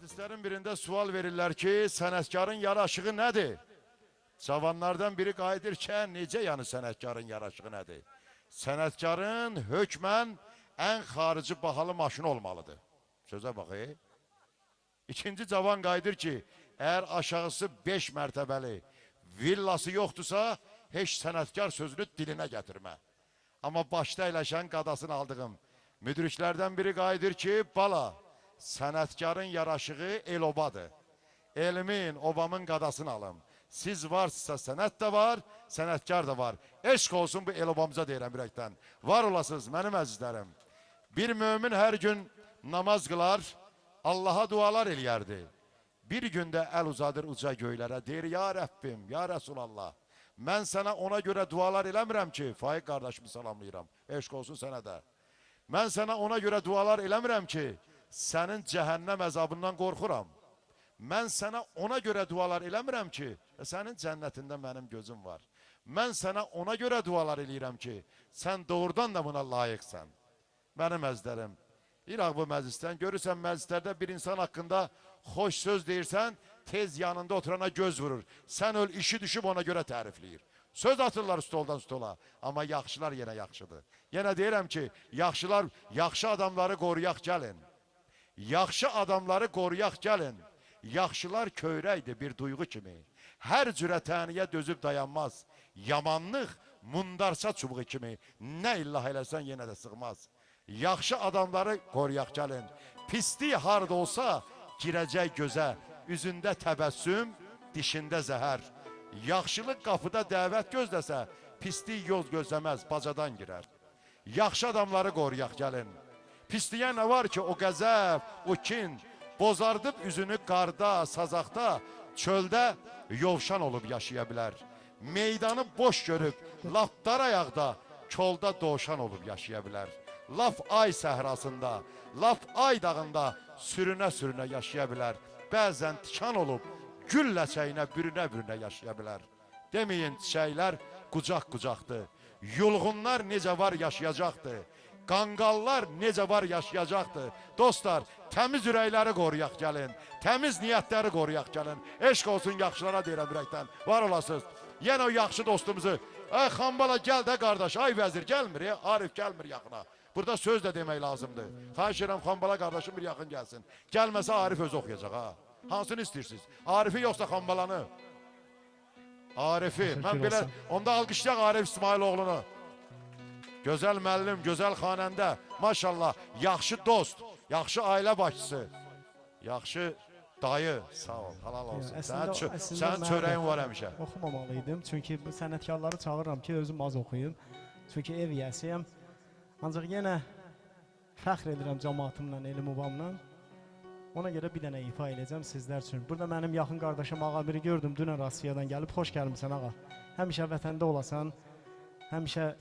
Məclislərin birində sual verirlər ki, sənətkarın yaraşığı nədir? Cavanlardan biri qayıdır ki, necə yəni sənətkarın yaraşığı nədir? Sənətkarın hökmən ən xarici bahalı maşını olmalıdır. Sözə baxı. İkinci cavan qayıdır ki, əgər aşağısı 5 mərtəbəli villası yoxdursa, heç sənətkar sözünü dilinə gətirmə. Amma başda əyləşən qadasını aldığım müdriklərdən biri qayıdır ki, bala, sənətkarın yaraşığı el-obadır. Elimin, obamın qadasını alım. Siz varsınızsa sənət də var, sənətkar da var. Eşq olsun bu el-obamıza deyirəm ürəkdən. Var olasınız mənim əzizlərim. Bir mömin hər gün namaz qılar, Allaha dualar eləyərdi. Bir gündə əl uzadır uca göylərə, deyir, ya Rəbbim, ya Rəsulallah, mən sənə ona görə dualar eləmirəm ki, Faiq qardaşımı salamlayıram, eşq olsun sənə də. Mən sənə ona görə dualar eləmirəm ki, sənin cəhənnəm əzabından qorxuram. Mən sənə ona görə dualar eləmirəm ki, sənin cənnətində mənim gözüm var. Mən sənə ona görə dualar eləyirəm ki, sən doğrudan da buna layiqsən. Mənim əzizlərim, İraq bu məclisdən, görürsən məclislərdə bir insan haqqında xoş söz deyirsən, tez yanında oturana göz vurur. Sən öl, işi düşüb ona görə tərifləyir. Söz atırlar stoldan stola, amma yaxşılar yenə yaxşıdır. Yenə deyirəm ki, yaxşılar, yaxşı adamları qoruyaq gəlin. Yaxşı adamları qoruyaq gəlin. Yaxşılar köyrəkdir bir duyğu kimi. Hər cürə təniyə dözüb dayanmaz. Yamanlıq mundarsa çubuğu kimi. Nə illah eləsən yenə də sığmaz. Yaxşı adamları qoruyaq gəlin. Pislik harda olsa girəcək gözə. Üzündə təbəssüm, dişində zəhər. Yaxşılıq qapıda dəvət gözləsə, pislik yol gözləməz, bacadan girər. Yaxşı adamları qoruyaq gəlin. Pisliyə nə var ki, o qəzəb, o kin, bozardıb üzünü qarda, sazaqda, çöldə yovşan olub yaşaya bilər. Meydanı boş görüb, laf dar ayaqda, kolda doğuşan olub yaşaya bilər. Laf ay səhrasında, laf ay dağında sürünə-sürünə yaşaya bilər. Bəzən tikan olub, gül ləçəyinə bürünə-bürünə yaşaya bilər. Deməyin çiçəklər qucaq-qucaqdır. Yulğunlar necə var yaşayacaqdır. Qanqallar necə var yaşayacaqdır. Dostlar, təmiz ürəkləri qoruyaq gəlin. Təmiz niyyətləri qoruyaq gəlin. Eşq olsun yaxşılara deyirəm ürəkdən. Var olasınız. Yenə o yaxşı dostumuzu. Ay Xambala gəl də qardaş. Ay vəzir gəlmir. Arif gəlmir yaxına. Burada söz də demək lazımdır. Xahiş edirəm Xambala qardaşım bir yaxın gəlsin. Gəlməsə Arif öz oxuyacaq ha. Hansını istəyirsiniz? Arifi yoxsa Xambalanı? Arifi. Mən belə onda alqışlayaq Arif İsmailoğlunu. Gözəl müəllim, gözəl xanəndə, maşallah, yaxşı dost, yaxşı ailə başçısı, yaxşı dayı, sağ ol, halal olsun. Sənin çörəyin var həmişə. Oxumamalıydım, çünki sənətkarları çağırıram ki, özüm az oxuyum. Çünki ev yəsiyəm. Ancaq yenə fəxr edirəm cəmaatımla, elim ubamla. Ona görə bir dənə ifa edəcəm sizlər üçün. Burada mənim yaxın qardaşım ağa biri gördüm, dünən Rusiyadan gəlib, xoş gəlmişsən ağa. Həmişə vətəndə olasan, həmişə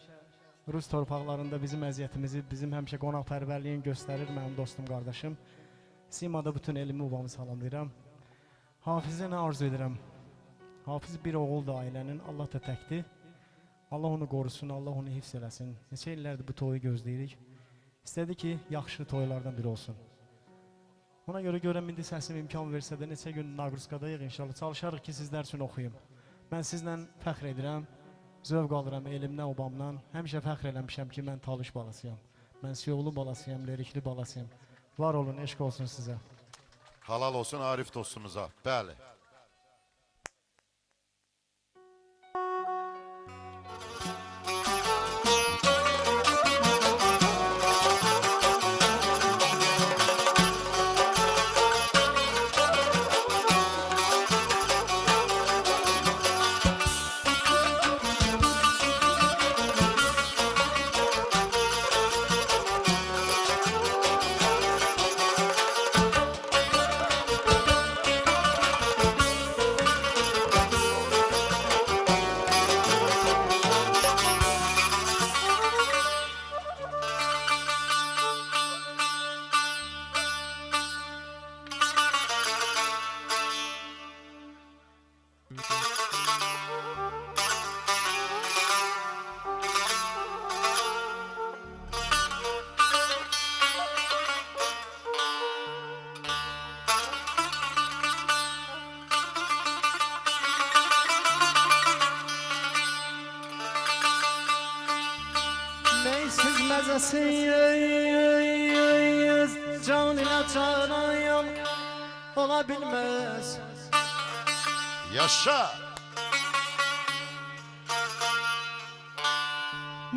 Rus torpaqlarında bizim əziyyətimizi, bizim həmişə qonaqpərvərliyin göstərir mənim dostum, qardaşım. Simada bütün elimi ubamı salamlayıram. Hafizə nə arzu edirəm? Hafiz bir oğuldur ailənin, Allah da təkdir. Allah onu qorusun, Allah onu hifz eləsin. Neçə illərdir bu toyu gözləyirik. İstədi ki, yaxşı toylardan biri olsun. Ona görə görəm, indi səsim imkan versə də neçə gün Naqruskadayıq inşallah. Çalışarıq ki, sizlər üçün oxuyum. Mən sizlə fəxr edirəm. Zövq alıram elimdən, obamdan. Həmişə fəxr eləmişəm ki, mən Talış balasıyam. Mən Siyovlu balasıyam, Lerikli balasıyam. Var olun, eşq olsun sizə. Halal olsun Arif dostumuza. Bəli. məzəsiz can ilə canayam ola bilməz. Yaşa.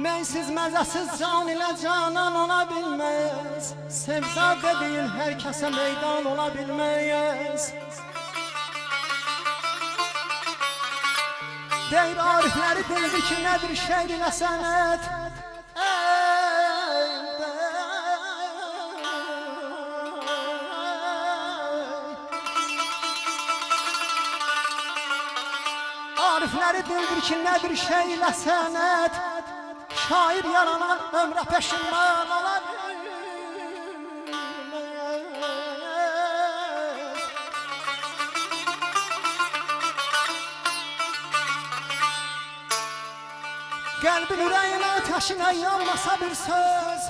Mənsiz məzəsiz can ilə canan ola bilməz. Sevda dediyin hər kəsə meydan ola bilməz. Deyir arifləri dildir ki, nədir şeir ilə sənət. Arifləri dildir ki, nədir şeir ilə sənət. Şair yaranan ömrə peşiman ola bilməz. Qəlbin ürəyin ateşinə yanmasa bir söz.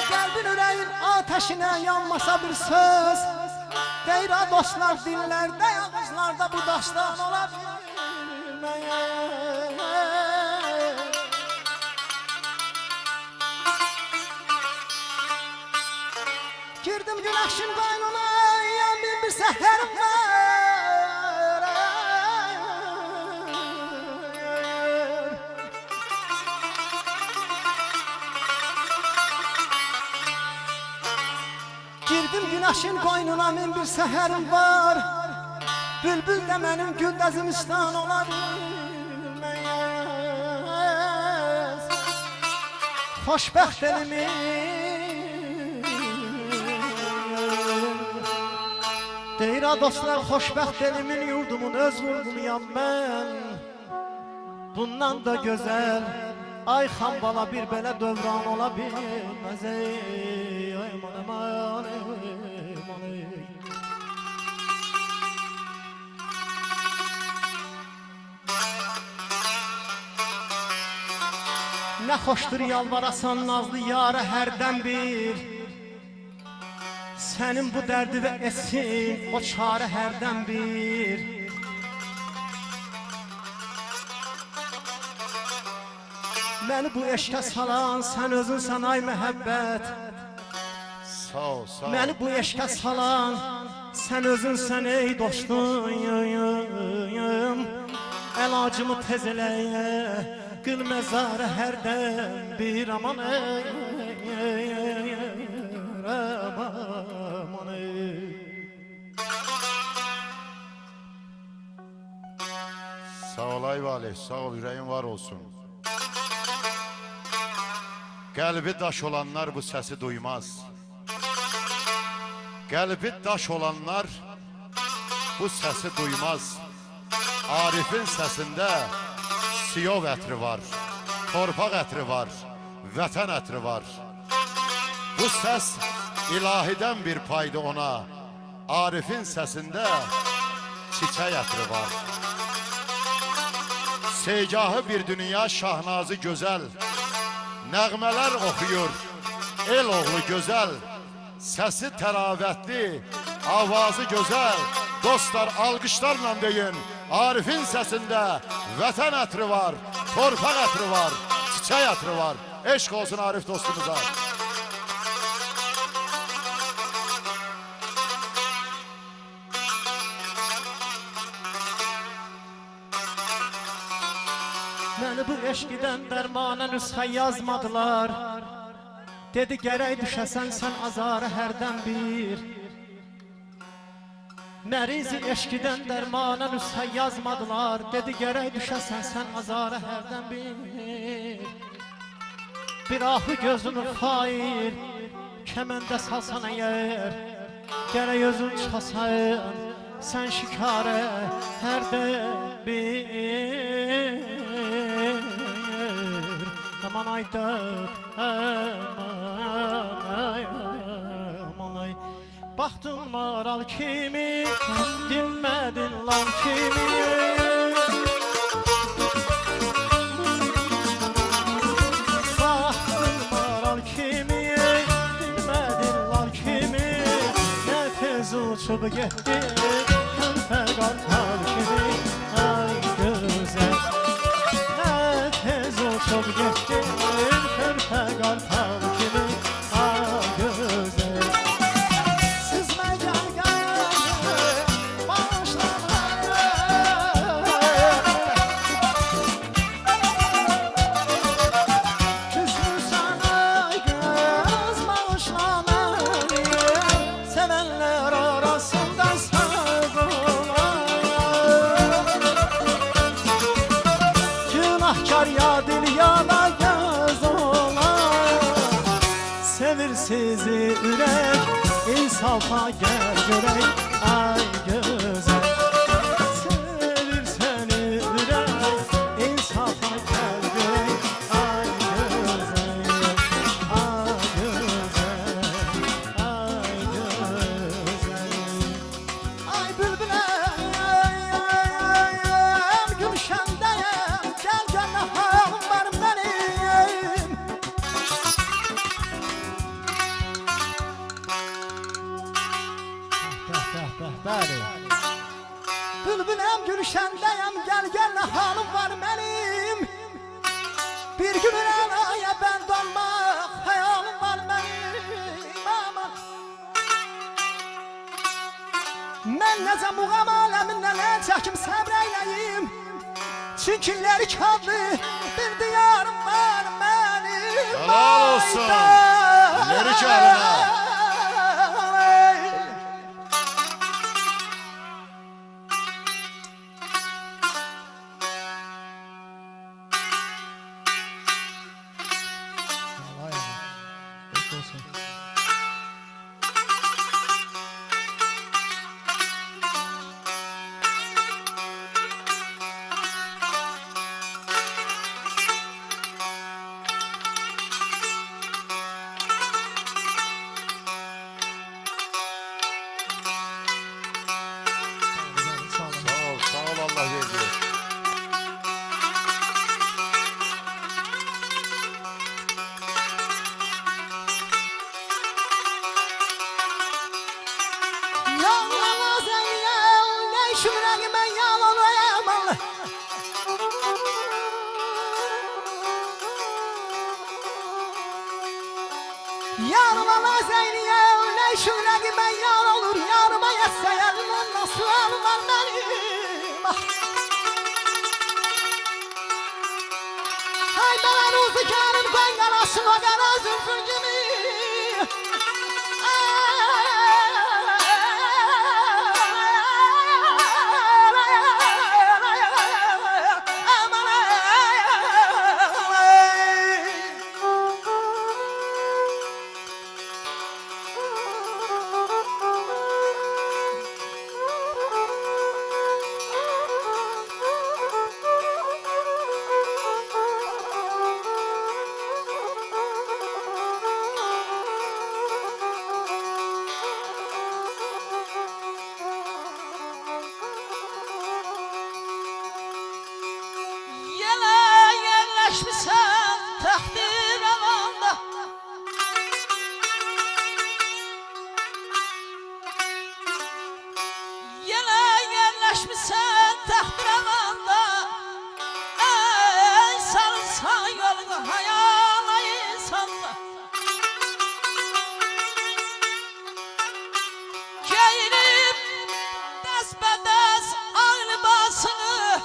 Qəlbin ürəyin ateşinə yanmasa bir söz. Deyir dostlar dillərdə, ağızlarda bu daşdan ola bilməz. Girdim güneşin kaynına, yandım bir seherim var. Girdim güneşin kaynına, min bir seherim var. Bülbül de benim gündüzüm istan ola bilmez. Xoşbəxt elimin deyir dostlar, xoşbəxt elimin yurdumun öz vurğunuyam mən. Bundan da gözəl ay xambala bir belə dövran ola bilməz. Ey aman aman aman ey. Nə xoşdur yalvarasan nazlı yara hərdən bir. Sənin bu dərdi və esin o çarə hərdən bir. Məni bu eşkə salan sən özünsən ay məhəbbət. Sağ ol, sağ ol. Məni bu eşkə salan sən özünsən ey dostum. Əlacımı tez eləyə qıl məzarı hərdən bir. Aman ey aman ey. Sağ ol Ayvali, sağ ol, yüreğin var olsun. Qəlbi daş olanlar bu sesi duymaz. Qəlbi daş olanlar bu sesi duymaz. Arif'in sesinde siyov ətri var, torpaq ətri var, vətən ətri var. Bu ses ilahiden bir paydı ona. Arif'in sesinde çiçək ətri var. Seygahı bir dünya şahnazı güzel. Nəğmələr oxuyur el oğlu gözəl. Səsi təravətli, avazı gözəl. Dostlar alqışlarla deyin, Arif'in səsində vətən ətri var, torpaq ətri var, çiçək ətri var. Eşq olsun Arif dostumuza. Məni bu eşqidən dərmana nüsxə yazmadılar. Dedi gərək düşəsən sən azarı hərdən bir. Mərizi eşqidən dərmana nüsxə yazmadılar. Dedi gərək düşəsən sən azarı hərdən bir. Bir ahı gözünü xayir kəməndə salsan əgər, gərək özün çıxasan sən şikarə hərdən bir. Aman aydır, aman ay. Baxdın maral kimi, dinmədin lan kimi. Baxdın maral kimi, dinmədin lan kimi. Nə tez uçub getdi, körpə qartal kimi. Ay gözəl, nə tez uçub getdi. bülbüləm gülşəndəyəm, gəl halım var mənim. Bir gün əlaya bənd olmaq xəyalım var mənim, aman. Mən necə muğam aləmindən əl çəkim səbr eyləyim. Çünki lirik adlı bir diyarım var mənim. Helal olsun lirik əlinə. Sağ ol Allah verdi. Yalnız eyyel ne şümrəqimə yalanayam Allah. Yarıma nazeyniyel ne şümrəqimə yal olur. Yarıma yetsəyəlindən nasıl var mənim. Hay ben uzu karım koy qarasın o qara zülfün kimi. Yerleşmişsen takdir alanda. Yerleşmişsen takdir alanda. Ey sarılsan yolunu hayala insanla. Giyinip desbedes ağ libasını.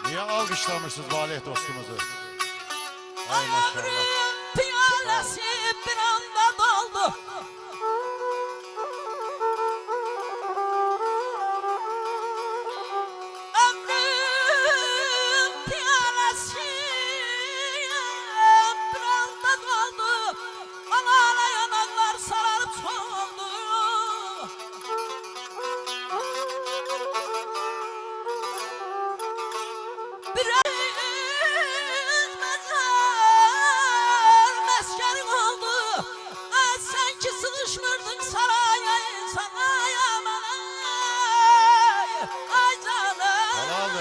Niye alkışlamışsınız Valih dostumuzu? Ay maşallah. Piyalesi bir anda doldu. Ömrüm piyalesi bir anda doldu. Anala yanaklar sararıp soldu. Bir meskenin oldu. Sen ki sığışmırdın saraya insana yaman. Ay canım. Helal.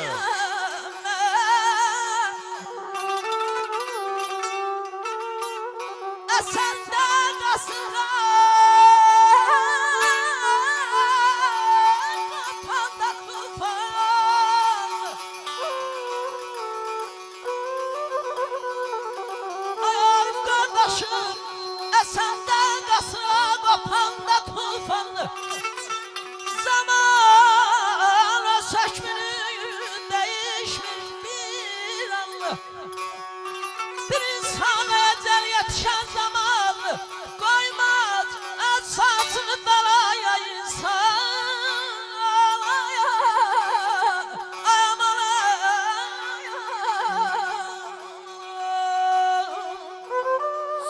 Sen de kasırga kafanda tufan. Ay kardeşim sen de kasırga kafanda tufanlı. Zamana sökmünü değişmiş bir anlı. Bir insan ecel yetişen zaman koymaz esasını dalaya insan.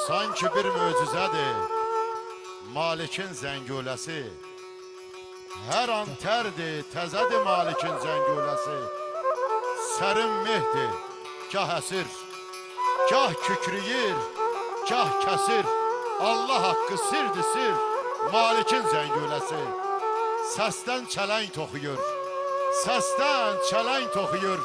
Sanki bir möcüzədir Malikin zəngüləsi. Hər an tərdir, təzədir Malikin zəngüləsi. Sərin mehdir, gah əsir, gah kükrüyür, gah kəsir. Allah haqqı sirdir sir, Malikin zəngüləsi. Səsdən çələng toxuyur, səsdən çələng toxuyur.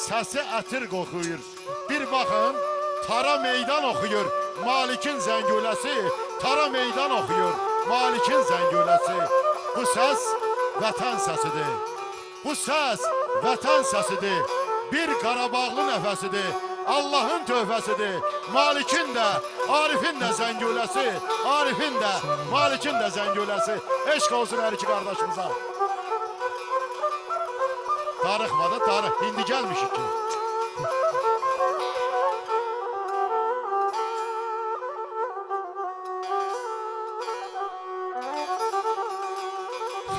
Səsi ətir qoxuyur. Bir baxın, tara meydan oxuyur Malikin zəngüləsi. Tara meydan oxuyur Malikin zəngüləsi. Bu səs vətən səsidir. Bu səs vətən səsidir. Bir Qarabağlı nəfəsidir. Allahın tövhəsidir. Malikin də, Arifin də zəngüləsi. Arifin də, Malikin də zəngüləsi. Eşq olsun hər iki qardaşımıza. Darıxmadı, darıq. İndi gəlmişik ki.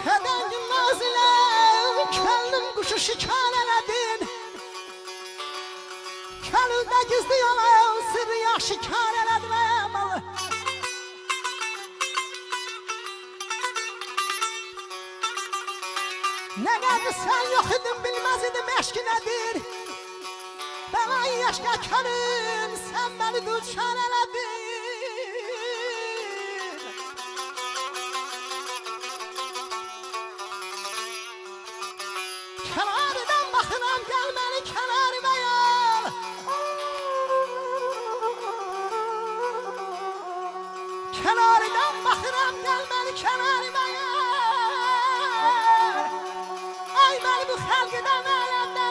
Fedengin nazile Kellim kuşu şikar eledin Kelilde gizli yola sırrı ya şikar eledin emalı Ne geldi sen yok idin bilmez idim eşki nedir Belayı yaşka kelim sen beni düşer eledin Kenardan bakıram gelmeli kenarıma yol Kenardan bakıram gelmeli kenarıma yol Ay beni bu halkıdan alemde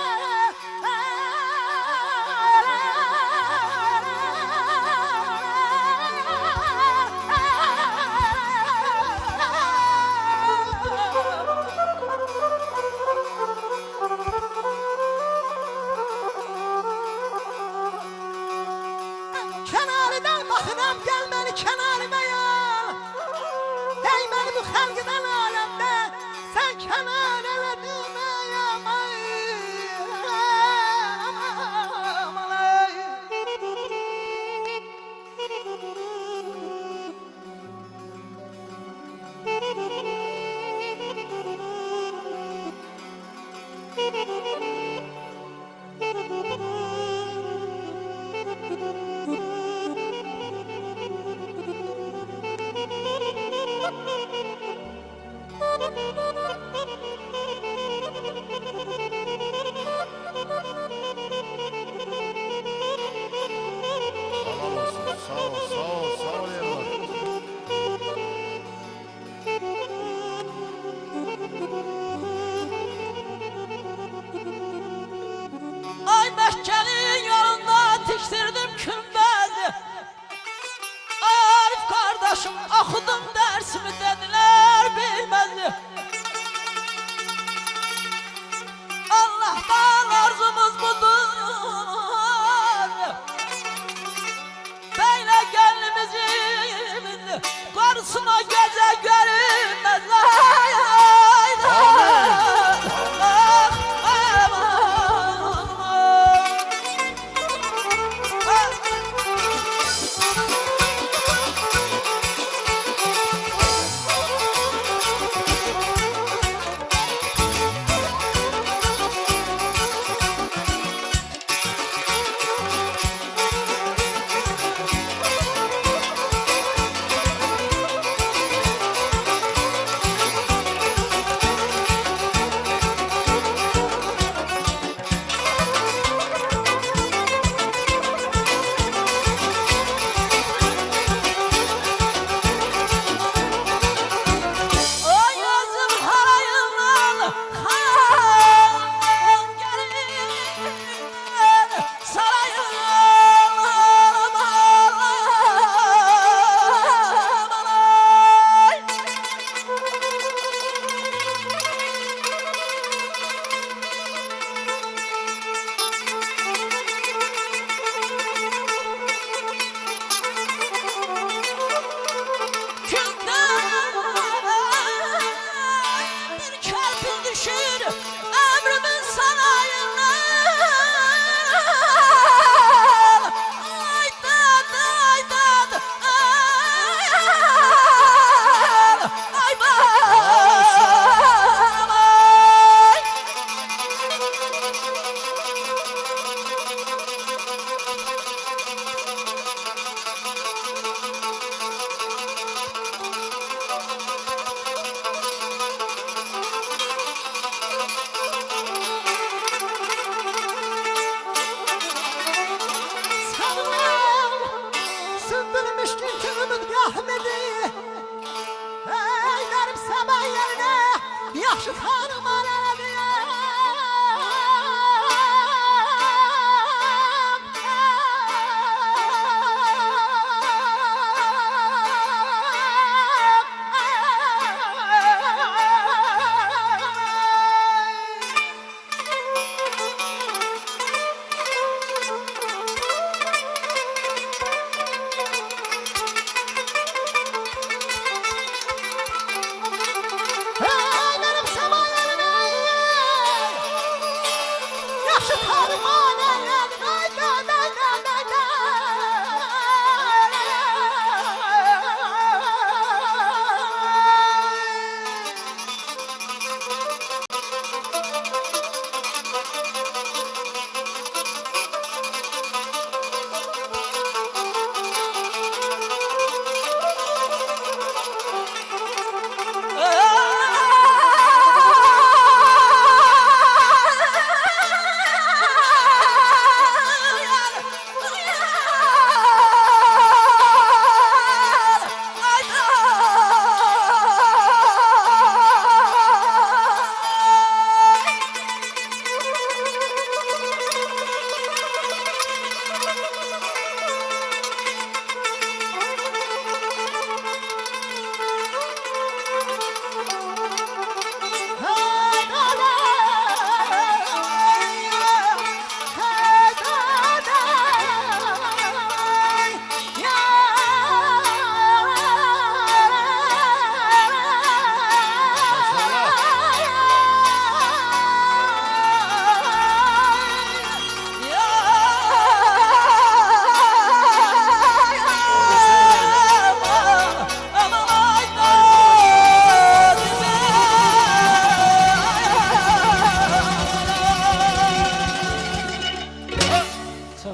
Kenardan bakıram gelmeli kenarıma yol Ey beni bu halkıdan alemde Sen kenar eledin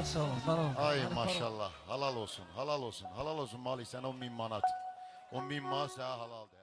Çok sağ olun. Sağ olun. Ay maşallah. Halal olsun. Halal olsun. Halal olsun Malik sen 10.000 manat. 10.000 manat sana halaldır.